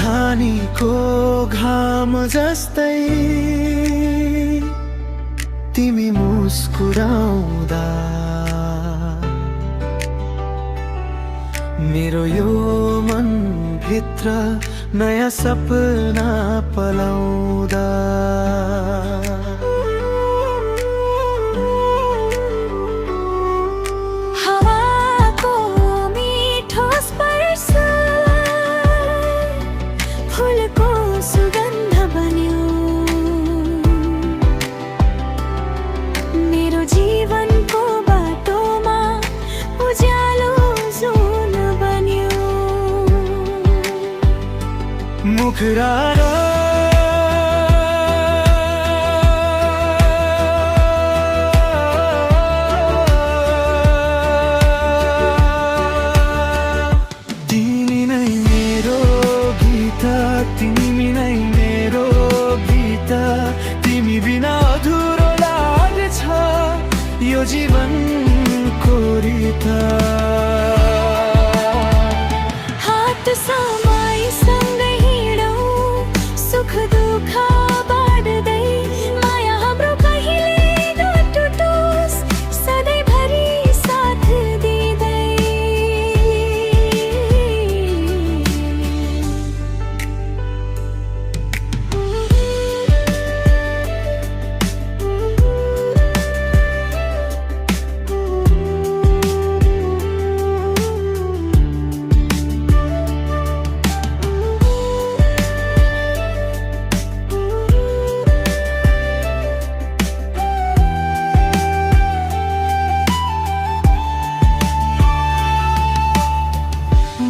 बिहानीको घाम जस्तै तिमी मुस्कुराउँदा मेरो यो मन भित्र नयाँ सपना पलाउँदा हावाको मिठो स्पर्श फुलको सुगन्ध बन्यो मेरो जीवनको बाटोमा उज्यालो जुन बन्यो मुखरा तिमी नै मेरो गीत, तिमी नै मेरो गीत, तिमी बिना अधुरो लाग्छ यो जीवनको रीत। हात समाईसँगै हिँडौँ सुख दुःख बाँड्दै माया हाम्रो कहिले नटुटोस् सधैँभरि साथ दिँदै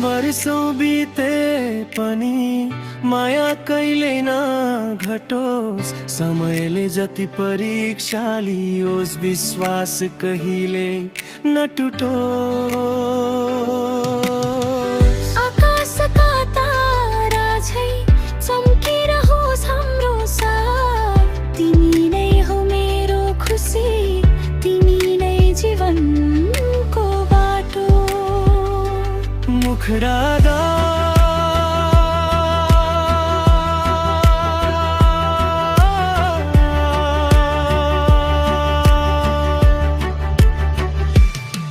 वर्षौं बिते पनि माया कहिले नघटोस् समयले जति परीक्षा लियोस् विश्वास कहिले नटुटोस्। आकाशका तारा झै चम्किरहोस् हाम्रो साथ तिमी नै हो मेरो खुसी तिमी नै जीवनको बाटो मुखरा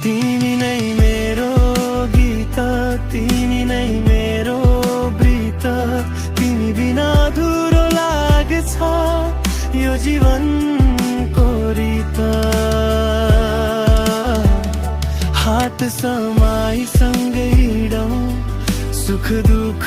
तिमी नै मेरो गीत, तिमी नै मेरो प्रीत, तिमी बिना अधुरो लाग्छ यो जीवनको रीत। हात समाईसँगै हिँडौँ सुख दुःख